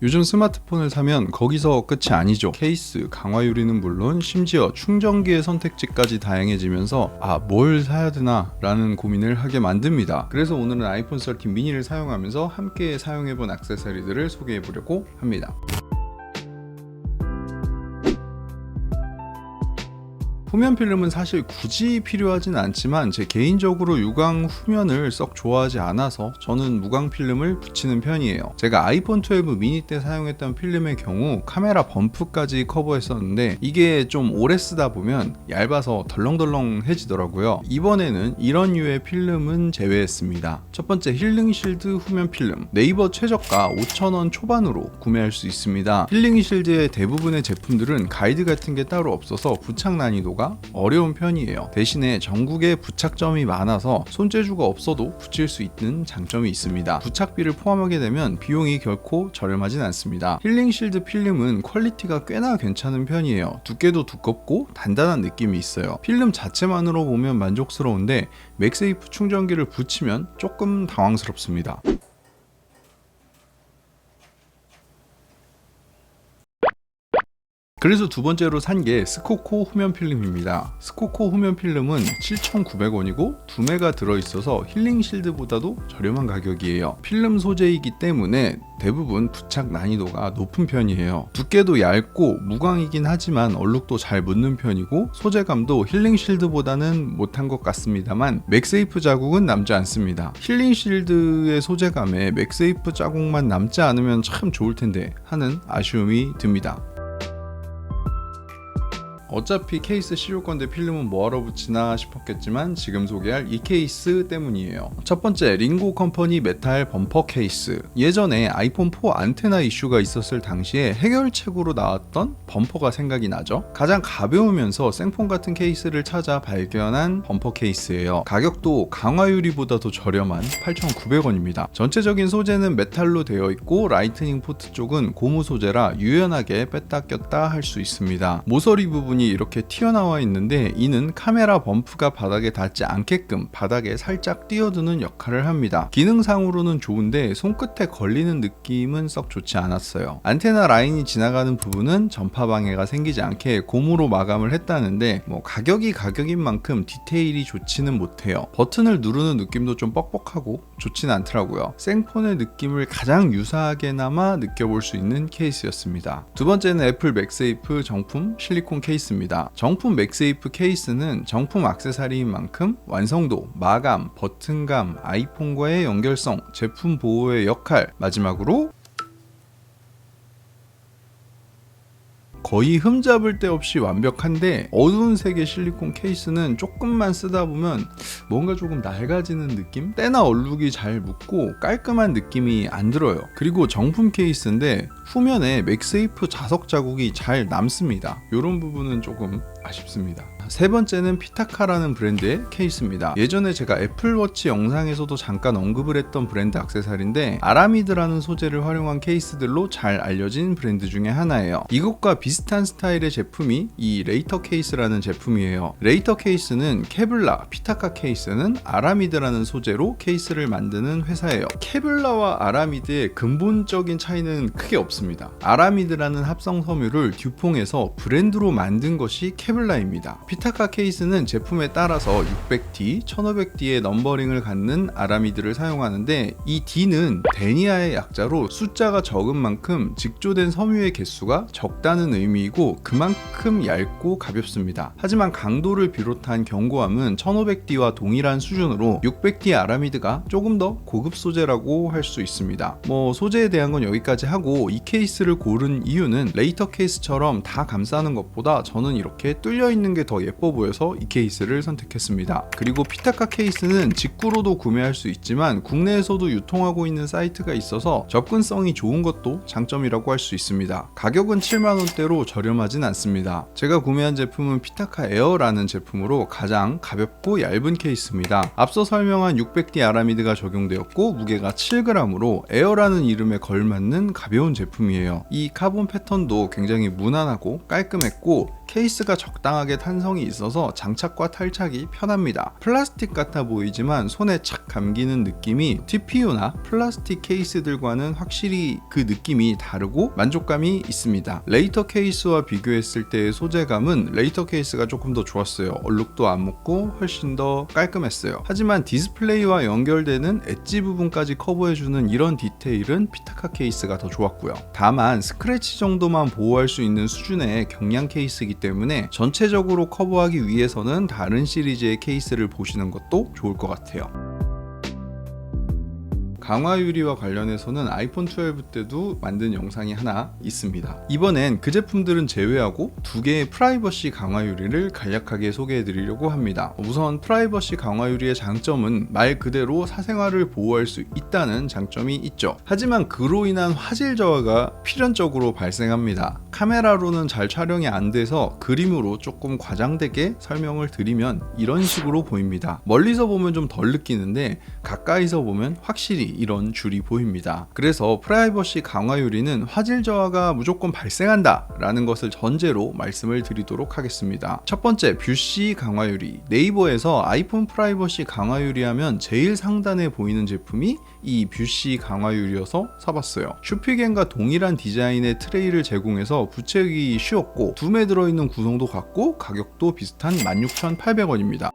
요즘 스마트폰을 사면 거기서 끝이 아니죠. 케이스, 강화유리는 물론 심지어 충전기의 선택지까지 다양해지면서 뭘 사야 되나 라는 고민을 하게 만듭니다. 그래서 오늘은 아이폰 13 미니를 사용하면서 함께 사용해본 액세서리들을 소개해보려고 합니다. 후면 필름은 사실 굳이 필요하진 않지만 제 개인적으로 유광 후면을 썩 좋아하지 않아서 저는 무광 필름을 붙이는 편이에요. 제가 아이폰 12 미니 때 사용했던 필름의 경우 카메라 범프까지 커버했었는데 이게 좀 오래 쓰다 보면 얇아서 덜렁덜렁해지더라고요. 이번에는 이런 류의 필름은 제외했습니다. 첫 번째, 힐링실드 후면 필름. 네이버 최저가 5,000원 초반으로 구매할 수 있습니다. 힐링실드의 대부분의 제품들은 가이드 같은 게 따로 없어서 부착 난이도가 어려운 편이에요. 대신에 전국에 부착점이 많아서 손재주가 없어도 붙일 수 있는 장점이 있습니다. 부착비를 포함하게 되면 비용이 결코 저렴하진 않습니다. 힐링실드 필름은 퀄리티가 꽤나 괜찮은 편이에요. 두께도 두껍고 단단한 느낌이 있어요. 필름 자체만으로 보면 만족스러운데 맥세이프 충전기를 붙이면 조금 당황스럽습니다. 그래서 두 번째로 산 게 스코코 후면 필름입니다. 스코코 후면 필름은 7,900원이고 2매가 들어있어서 힐링실드보다도 저렴한 가격이에요. 필름 소재이기 때문에 대부분 부착 난이도가 높은 편이에요. 두께도 얇고 무광이긴 하지만 얼룩도 잘 묻는 편이고 소재감도 힐링실드보다는 못한 것 같습니다만 맥세이프 자국은 남지 않습니다. 힐링실드의 소재감에 맥세이프 자국만 남지 않으면 참 좋을 텐데 하는 아쉬움이 듭니다. 어차피 케이스 씌울 건데 필름은 뭐하러 붙이나 싶었겠지만 지금 소개할 이 케이스 때문이에요. 첫 번째, 링고 컴퍼니 메탈 범퍼 케이스. 예전에 아이폰 4 안테나 이슈가 있었을 당시에 해결책으로 나왔던 범퍼가 생각이 나죠. 가장 가벼우면서 생폰 같은 케이스를 찾아 발견한 범퍼 케이스예요. 가격도 강화유리보다도 저렴한 8,900원입니다. 전체적인 소재는 메탈로 되어 있고 라이트닝 포트 쪽은 고무 소재라 유연하게 뺐다 꼈다 할 수 있습니다. 모서리 부분이 이렇게 튀어나와 있는데 이는 카메라 범프가 바닥에 닿지 않게끔 바닥에 살짝 띄어두는 역할을 합니다. 기능상으로는 좋은데 손끝에 걸리는 느낌은 썩 좋지 않았어요. 안테나 라인이 지나가는 부분은 전파 방해가 생기지 않게 고무로 마감을 했다는데 가격인 만큼 디테일이 좋지는 못해요. 버튼을 누르는 느낌도 좀 뻑뻑하고 좋진 않더라고요. 생폰의 느낌을 가장 유사하게나마 느껴볼 수 있는 케이스였습니다. 두 번째는 애플 맥세이프 정품 실리콘 케이스입니다. 정품 맥세이프 케이스는 정품 액세서리인 만큼 완성도, 마감, 버튼감, 아이폰과의 연결성, 제품 보호의 역할, 마지막으로 거의 흠잡을 데 없이 완벽한데 어두운 색의 실리콘 케이스는 조금만 쓰다 보면 뭔가 조금 낡아지는 느낌? 때나 얼룩이 잘 묻고 깔끔한 느낌이 안 들어요. 그리고 정품 케이스인데 후면에 맥세이프 자석 자국이 잘 남습니다. 이런 부분은 조금 아쉽습니다. 세 번째는 피타카라는 브랜드의 케이스입니다. 예전에 제가 애플워치 영상에서도 잠깐 언급을 했던 브랜드 액세서리인데 아라미드라는 소재를 활용한 케이스들로 잘 알려진 브랜드 중에 하나예요. 이것과 비슷한 스타일의 제품이 이 레이터 케이스라는 제품이에요. 레이터 케이스는 케블라, 피타카 케이스는 아라미드라는 소재로 케이스를 만드는 회사예요. 케블라와 아라미드의 근본적인 차이는 크게 없습니다. 아라미드라는 합성 섬유를 듀퐁에서 브랜드로 만든 것이 케블라입니다. 피타카 케이스는 제품에 따라서 600D, 1500D의 넘버링을 갖는 아라미드를 사용하는데 이 D는 데니아의 약자로 숫자가 적은 만큼 직조된 섬유의 개수가 적다는 의미이고 그만큼 얇고 가볍습니다. 하지만 강도를 비롯한 견고함은 1500D와 동일한 수준으로 600D 아라미드가 조금 더 고급 소재라고 할 수 있습니다. 소재에 대한 건 여기까지 하고 이 케이스를 고른 이유는 레이터 케이스처럼 다 감싸는 것보다 저는 이렇게 뚫려 있는 게 더 예뻐 보여서 이 케이스를 선택했습니다. 그리고 피타카 케이스는 직구로도 구매할 수 있지만 국내에서도 유통하고 있는 사이트가 있어서 접근성이 좋은 것도 장점이라고 할 수 있습니다. 가격은 7만원대로 저렴하진 않습니다. 제가 구매한 제품은 피타카 에어라는 제품으로 가장 가볍고 얇은 케이스입니다. 앞서 설명한 600D 아라미드가 적용되었고 무게가 7g으로 에어라는 이름에 걸맞는 가벼운 제품이에요. 이 카본 패턴도 굉장히 무난하고 깔끔했고 케이스가 적당하게 탄성이 있어서 장착과 탈착이 편합니다. 플라스틱 같아 보이지만 손에 착 감기는 느낌이 TPU나 플라스틱 케이스들과는 확실히 그 느낌이 다르고 만족감이 있습니다. 레이터 케이스와 비교했을 때의 소재감은 레이터 케이스가 조금 더 좋았어요. 얼룩도 안 묻고 훨씬 더 깔끔했어요. 하지만 디스플레이와 연결되는 엣지 부분까지 커버해주는 이런 디테일은 피타카 케이스가 더 좋았고요. 다만 스크래치 정도만 보호할 수 있는 수준의 경량 케이스이기 때문에 전체적으로 커버하기 위해서는 다른 시리즈의 케이스를 보시는 것도 좋을 것 같아요. 강화 유리와 관련해서는 아이폰 12 때도 만든 영상이 하나 있습니다. 이번엔 그 제품들은 제외하고 두 개의 프라이버시 강화 유리를 간략하게 소개해 드리려고 합니다. 우선 프라이버시 강화 유리의 장점은 말 그대로 사생활을 보호할 수 있다는 장점이 있죠. 하지만 그로 인한 화질 저하가 필연적으로 발생합니다. 카메라로는 잘 촬영이 안 돼서 그림으로 조금 과장되게 설명을 드리면 이런 식으로 보입니다. 멀리서 보면 좀 덜 느끼는데 가까이서 보면 확실히 이런 줄이 보입니다. 그래서 프라이버시 강화 유리는 화질 저하가 무조건 발생한다 라는 것을 전제로 말씀을 드리도록 하겠습니다. 첫 번째, 뷰시 강화 유리. 네이버에서 아이폰 프라이버시 강화 유리 하면 제일 상단에 보이는 제품이 이 뷰시 강화 유리여서 사봤어요. 슈피겐과 동일한 디자인의 트레이를 제공해서 부채기 쉬웠고 둠에 들어있는 구성도 같고 가격도 비슷한 16,800원입니다.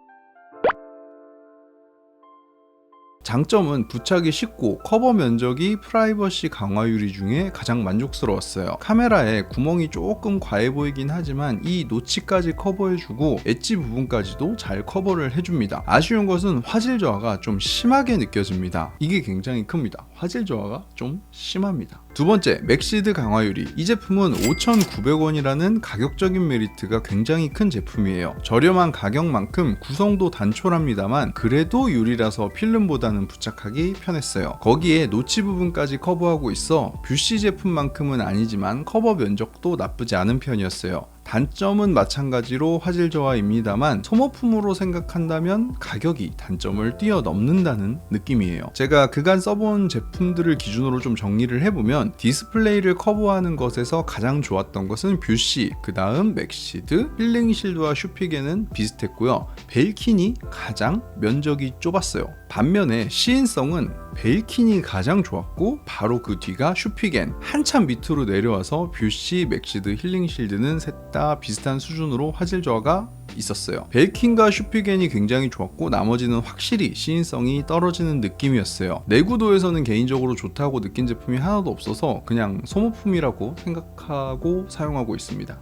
장점은 부착이 쉽고 커버 면적이 프라이버시 강화 유리 중에 가장 만족스러웠어요. 카메라에 구멍이 조금 과해 보이긴 하지만 이 노치까지 커버해주고 엣지 부분까지도 잘 커버를 해줍니다. 아쉬운 것은 화질 저하가 좀 심하게 느껴집니다. 이게 굉장히 큽니다. 화질 저하가 좀 심합니다. 두 번째, 맥시드 강화 유리. 이 제품은 5,900원이라는 가격적인 메리트가 굉장히 큰 제품이에요. 저렴한 가격만큼 구성도 단촐합니다만 그래도 유리라서 필름보다는 부착하기 편했어요. 거기에 노치 부분까지 커버하고 있어 뷰시 제품만큼은 아니지만 커버 면적도 나쁘지 않은 편이었어요. 단점은 마찬가지로 화질 저하입니다만 소모품으로 생각한다면 가격이 단점을 뛰어넘는다는 느낌이에요. 제가 그간 써본 제품들을 기준으로 좀 정리를 해보면 디스플레이를 커버하는 것에서 가장 좋았던 것은 뷰시, 그 다음 맥시드, 힐링실드와 슈피겐은 비슷했고요. 벨킨이 가장 면적이 좁았어요. 반면에 시인성은 벨킨이 가장 좋았고 바로 그 뒤가 슈피겐, 한참 밑으로 내려와서 뷰시, 맥시드, 힐링실드는 셋 다 비슷한 수준으로 화질 저하가 있었어요. 벨킨과 슈피겐이 굉장히 좋았고 나머지는 확실히 시인성이 떨어지는 느낌이었어요. 내구도에서는 개인적으로 좋다고 느낀 제품이 하나도 없어서 그냥 소모품이라고 생각하고 사용하고 있습니다.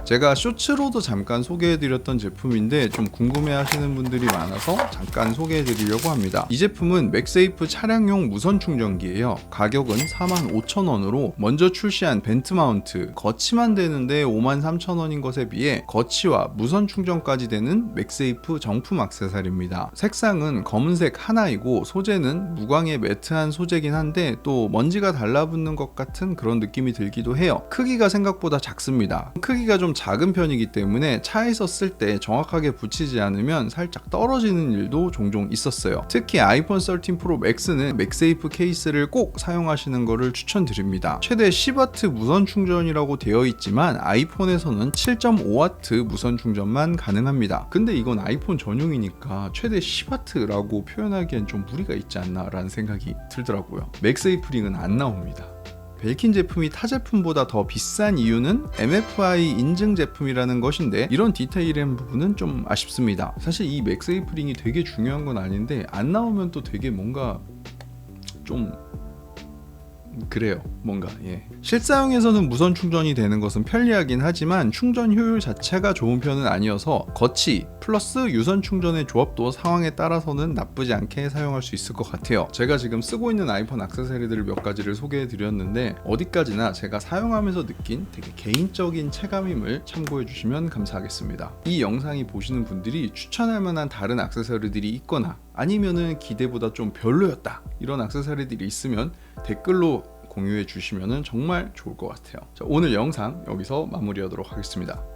제가 쇼츠로도 잠깐 소개해드렸던 제품인데 좀 궁금해하시는 분들이 많아서 잠깐 소개해드리려고 합니다. 이 제품은 맥세이프 차량용 무선 충전기예요. 가격은 45,000원으로 먼저 출시한 벤트 마운트, 거치만 되는데 53,000원인 것에 비해 거치와 무선 충전까지 되는 맥세이프 정품 액세서리입니다. 색상은 검은색 하나이고 소재는 무광의 매트한 소재긴 한데 또 먼지가 달라붙는 것 같은 그런 느낌이 들기도 해요. 크기가 생각보다 작습니다. 크기가 좀 작은 편이기 때문에 차에서 쓸 때 정확하게 붙이지 않으면 살짝 떨어지는 일도 종종 있었어요. 특히 아이폰 13 프로 맥스는 맥세이프 케이스를 꼭 사용하시는 것을 추천드립니다. 최대 10W 무선 충전이라고 되어 있지만 아이폰에서는 7.5W 무선 충전만 가능합니다. 근데 이건 아이폰 전용이니까 최대 10W라고 표현하기엔 좀 무리가 있지 않나 라는 생각이 들더라고요. 맥세이프 링은 안 나옵니다. 벨킨 제품이 타 제품보다 더 비싼 이유는 MFI 인증 제품이라는 것인데 이런 디테일한 부분은 좀 아쉽습니다. 사실 이 맥세이프 링이 되게 중요한 건 아닌데 안 나오면 또 되게 뭔가 좀 그래요. 뭔가 실사용에서는 무선 충전이 되는 것은 편리하긴 하지만 충전 효율 자체가 좋은 편은 아니어서 거치 플러스 유선 충전의 조합도 상황에 따라서는 나쁘지 않게 사용할 수 있을 것 같아요. 제가 지금 쓰고 있는 아이폰 액세서리들을 몇 가지를 소개해 드렸는데 어디까지나 제가 사용하면서 느낀 되게 개인적인 체감임을 참고해 주시면 감사하겠습니다. 이 영상이 보시는 분들이 추천할 만한 다른 액세서리들이 있거나 아니면은 기대보다 좀 별로였다 이런 액세서리들이 있으면 댓글로 공유해 주시면 정말 좋을 것 같아요. 자, 오늘 영상 여기서 마무리하도록 하겠습니다.